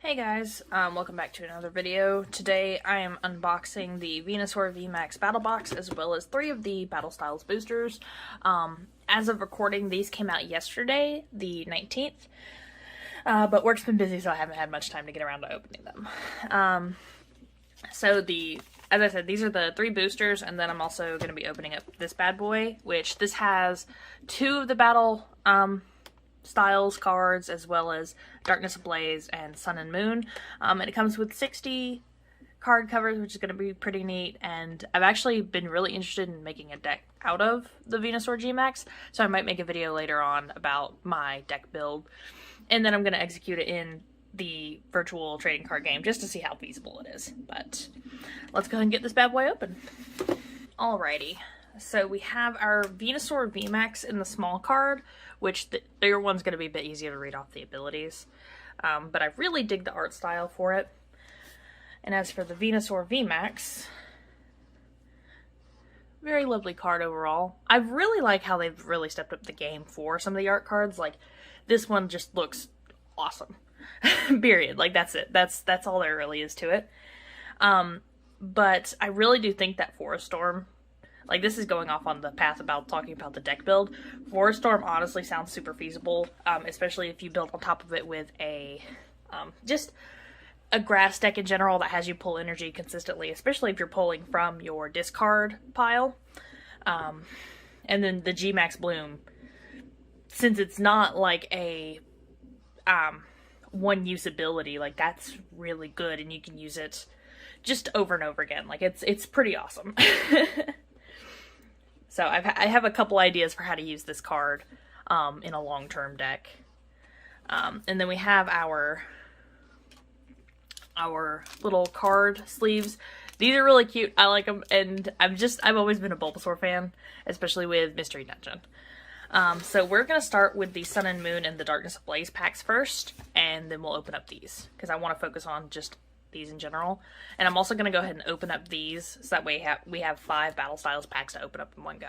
Hey guys, welcome back to another video. Today I am unboxing the Venusaur V-Max Battle Box as well as 3 of the Battle Styles boosters. As of recording, these came out yesterday, the 19th, but work's been busy so I haven't had much time to get around to opening them. As I said, these are the 3 boosters, and then I'm also going to be opening up this bad boy, which this has 2 of the Battle Styles cards as well as Darkness Ablaze and Sun and Moon, and it comes with 60 card covers, which is going to be pretty neat. And I've actually been really interested in making a deck out of the Venusaur G-Max, so I might make a video later on about my deck build, and then I'm going to execute it in the virtual trading card game just to see how feasible it is. But let's go ahead and get this bad boy open. Alrighty. So we have our Venusaur VMAX in the small card, which the bigger one's going to be a bit easier to read off the abilities. But I really dig the art style for it. And as for the Venusaur VMAX, very lovely card overall. I really like how they've really stepped up the game for some of the art cards. Like, this one just looks awesome. Period. Like, that's it. That's all there really is to it. But I really do think that Forest Storm, like, this is going off on the path about talking about the deck build. Forest Storm honestly sounds super feasible, especially if you build on top of it with a, just a grass deck in general that has you pull energy consistently, especially if you're pulling from your discard pile. And then the G-Max Bloom, since it's not like a, one-use ability, like, that's really good, and you can use it just over and over again. Like, it's pretty awesome. So I have a couple ideas for how to use this card in a long-term deck. And then we have our little card sleeves. These are really cute. I like them, and I've always been a Bulbasaur fan, especially with Mystery Dungeon. So we're going to start with the Sun and Moon and the Darkness Ablaze packs first, and then we'll open up these, because I want to focus on just these in general. And I'm also going to go ahead and open up these, so that way we have 5 Battle Styles packs to open up in one go.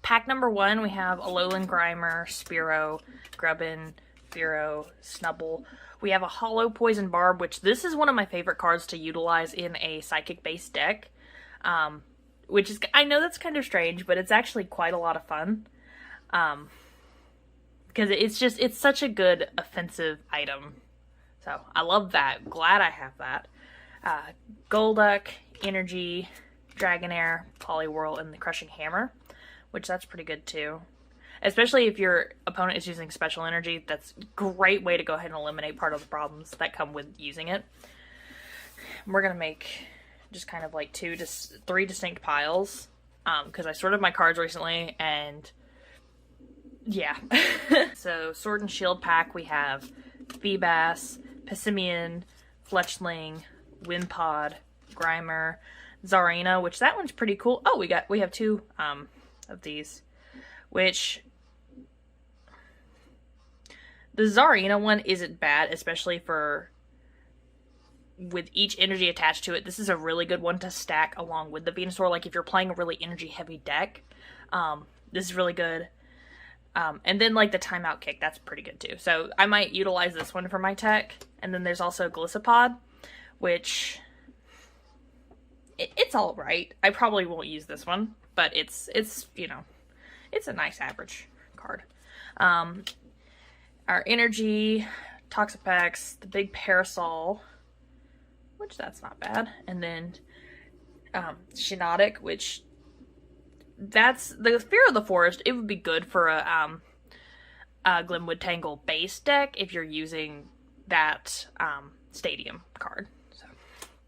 Pack number 1, we have Alolan Grimer, Spearow, Grubbin, Fearow, Snubbull. We have a Hollow Poison Barb, which this is one of my favorite cards to utilize in a Psychic-based deck. Which is, I know that's kind of strange, but it's actually quite a lot of fun. Because it's such a good offensive item. So, I love that. Glad I have that. Golduck, Energy, Dragonair, Poliwhirl, and the Crushing Hammer, which that's pretty good too. Especially if your opponent is using Special Energy, that's a great way to go ahead and eliminate part of the problems that come with using it. We're going to make just kind of like 3 distinct piles, because I sorted my cards recently, and yeah. So, Sword and Shield pack, we have Feebas, Pissimian, Fletchling, Wimpod, Grimer, Zarina, which that one's pretty cool. Oh, we have 2 of these, which the Zarina one isn't bad, especially with each energy attached to it. This is a really good one to stack along with the Venusaur. Like, if you're playing a really energy heavy deck, this is really good. And then, like, the Timeout Kick, that's pretty good too. So I might utilize this one for my tech. And then there's also Gliscopod, which it's all right. I probably won't use this one, but it's you know, it's a nice average card. Our Energy, Toxapex, the big Parasol, which that's not bad, and then Shiinotic, which that's the Fear of the Forest. It would be good for a Glimwood Tangle base deck if you're using that Stadium card.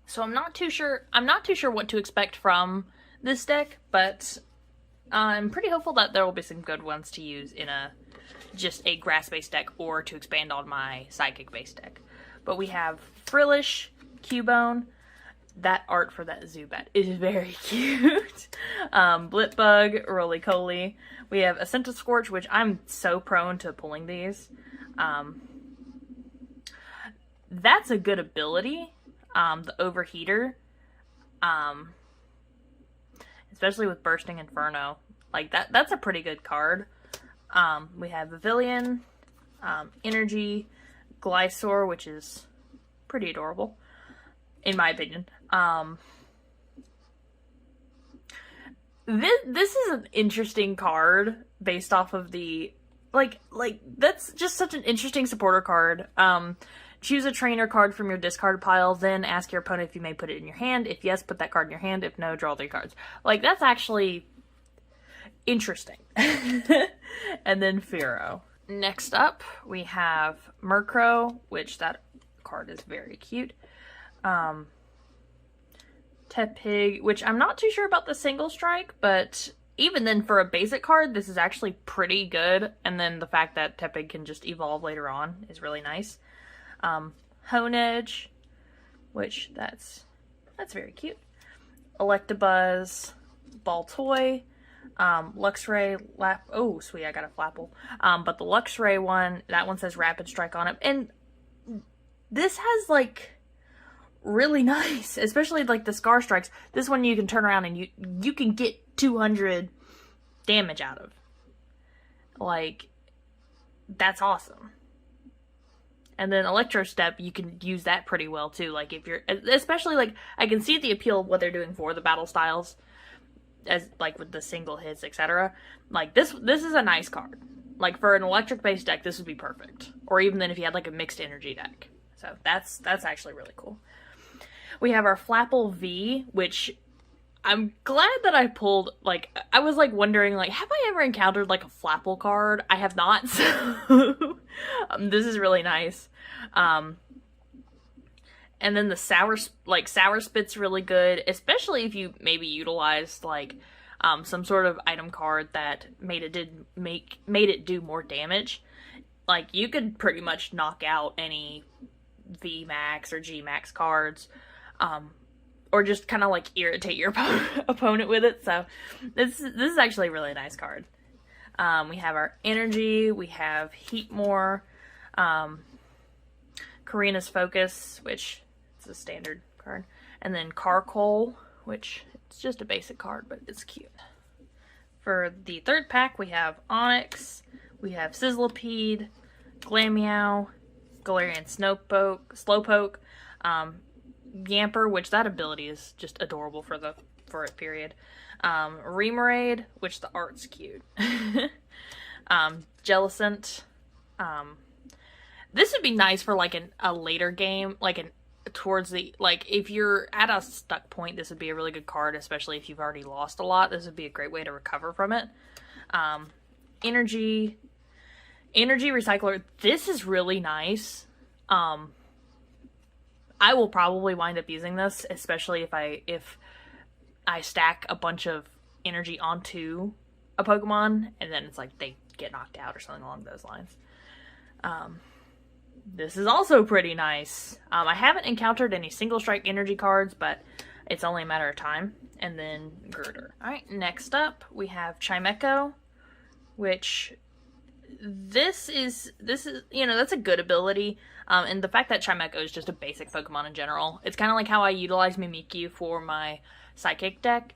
So I'm not too sure what to expect from this deck, but I'm pretty hopeful that there will be some good ones to use in just a grass-based deck, or to expand on my Psychic-based deck. But we have Frillish, Cubone. That art for that Zubat is very cute. Blipbug, Roly-Coly. We have a Scorch, which I'm so prone to pulling these. That's a good ability. The Overheater. Especially with Bursting Inferno. Like, that's a pretty good card. We have Pavilion, Energy, Glysaur, which is pretty adorable, in my opinion. This is an interesting card based off of the like that's just such an interesting supporter card. Choose a trainer card from your discard pile, then ask your opponent if you may put it in your hand. If yes, put that card in your hand. If no, draw 3 cards. Like, that's actually interesting. And then Pharaoh. Next up, we have Murkrow, which that card is very cute. Tepig, which I'm not too sure about the single strike, but even then for a basic card, this is actually pretty good. And then the fact that Tepig can just evolve later on is really nice. Honedge, which that's very cute. Electabuzz, Baltoy, Luxray, oh sweet, I got a Flapple. But the Luxray one, that one says Rapid Strike on it, and this has like really nice, especially like the Scar Strikes. This one you can turn around and you can get 200 damage out of. Like, that's awesome. And then Electro Step, you can use that pretty well too. Like, if you're, especially like, I can see the appeal of what they're doing for the battle styles, as like with the single hits, etc. Like, this is a nice card. Like, for an electric based deck, this would be perfect. Or even then if you had like a mixed energy deck. So that's actually really cool. We have our Flapple V, which I'm glad that I pulled, like, I was like wondering, like, have I ever encountered like a Flapple card? I have not, so this is really nice. And then the Sour Spit's really good, especially if you maybe utilized like some sort of item card that made it do more damage. Like, you could pretty much knock out any V-Max or G-Max cards, or just kind of like irritate your opponent with it. So this is actually a really nice card. We have our Energy, we have Heatmore, Karina's Focus, which is a standard card, and then Carkol, which it's just a basic card, but it's cute. For the third pack, we have Onyx, we have Sizzlipede, Glameow, Galarian Slowpoke, Yamper, which that ability is just adorable for it, period. Remoraid, which the art's cute. Jellicent. This would be nice for like a later game, like towards the, like, if you're at a stuck point, this would be a really good card, especially if you've already lost a lot. This would be a great way to recover from it. Energy Recycler. This is really nice. I will probably wind up using this, especially if I stack a bunch of energy onto a Pokemon, and then it's like they get knocked out or something along those lines. This is also pretty nice. I haven't encountered any single strike energy cards, but it's only a matter of time. And then Girder. Alright, next up we have Chimecho, which this is, you know, that's a good ability. And the fact that Chimecho is just a basic Pokemon in general, it's kind of like how I utilize Mimikyu for my Psychic deck.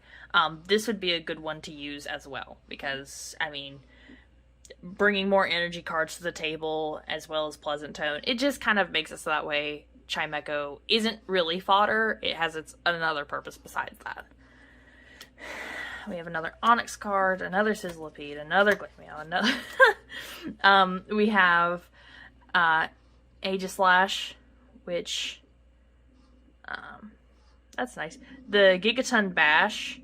This would be a good one to use as well, because, I mean, bringing more energy cards to the table as well as Pleasant Tone, it just kind of makes it so that way Chimecho isn't really fodder. It has another purpose besides that. We have another Onyx card, another Sizzlipede, another Glameow, another... we have Aegislash, which... that's nice. The Gigaton Bash,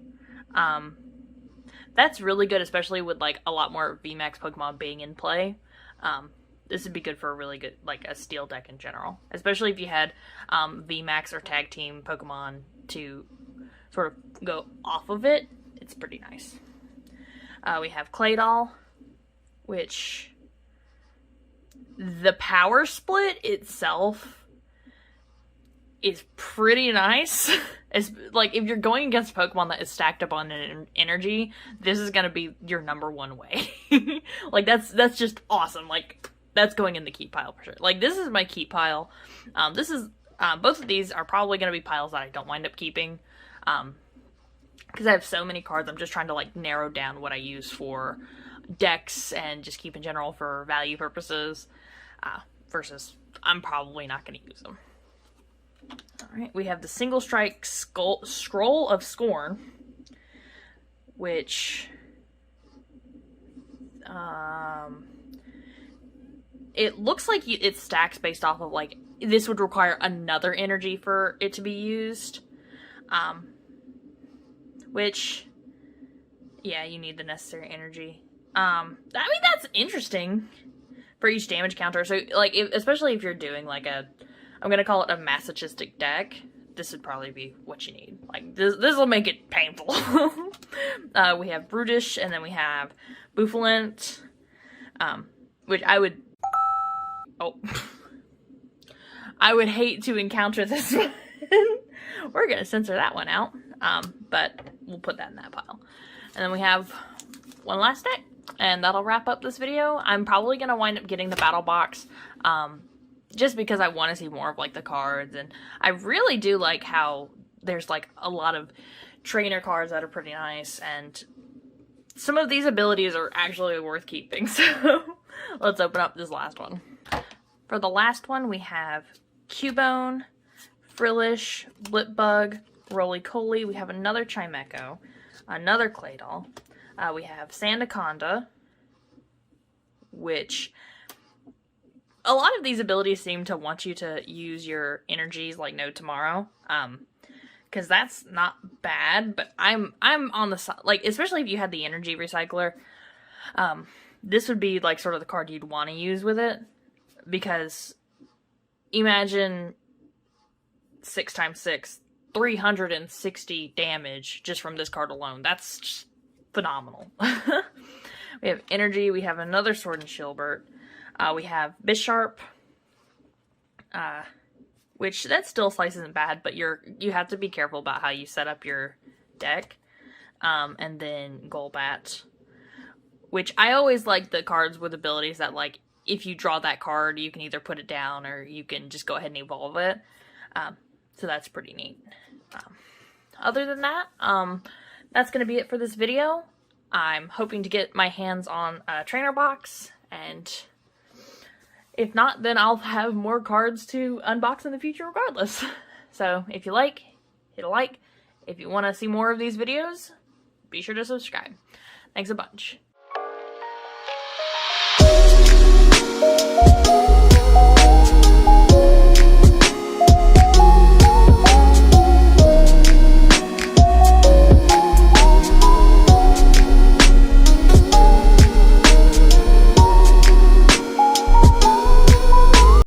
that's really good, especially with like a lot more VMAX Pokemon being in play. This would be good for a really good, like, a steel deck in general, especially if you had VMAX or tag team Pokemon to sort of go off of it. It's pretty nice. We have Claydol, which the power split itself is pretty nice. It's like, if you're going against a Pokemon that is stacked up on an energy, this is gonna be your number one way. Like, that's just awesome. Like, that's going in the keep pile for sure. Like, this is my keep pile. This is both of these are probably gonna be piles that I don't wind up keeping, because I have so many cards. I'm just trying to like narrow down what I use for decks and just keep in general for value purposes, versus I'm probably not going to use them. Alright, we have the Single Strike Scroll of Scorn, which it looks like it stacks based off of, like, this would require another energy for it to be used. Which, yeah, you need the necessary energy. I mean, that's interesting for each damage counter. So, like, especially if you're doing, like, I'm gonna call it a masochistic deck, this would probably be what you need. Like, this will make it painful. We have Brutish, and then we have Bouffalant, which I would... Oh. I would hate to encounter this one. We're gonna censor that one out, but we'll put that in that pile. And then we have one last deck, and that'll wrap up this video. I'm probably gonna wind up getting the battle box, just because I want to see more of, like, the cards, and I really do like how there's, like, a lot of trainer cards that are pretty nice, and some of these abilities are actually worth keeping, so let's open up this last one. For the last one, we have Cubone, Frillish, Blipbug, Roly-Coly. We have another Chimecho, another Claydol. We have Sandaconda, which a lot of these abilities seem to want you to use your energies like no tomorrow. Because that's not bad, but I'm on the side, like, especially if you had the energy recycler, this would be, like, sort of the card you'd want to use with it. Because imagine 6 times 6, 360 damage just from this card alone. That's just phenomenal. We have energy. We have another Sword and Shieldbert. We have Bisharp, which that still slice isn't bad, but you have to be careful about how you set up your deck. And then Golbat, which I always like the cards with abilities that, like, if you draw that card, you can either put it down or you can just go ahead and evolve it. So that's pretty neat. Other than that, that's going to be it for this video. I'm hoping to get my hands on a trainer box, and if not, then I'll have more cards to unbox in the future regardless. So if you like, hit a like. If you want to see more of these videos, be sure to subscribe. Thanks a bunch.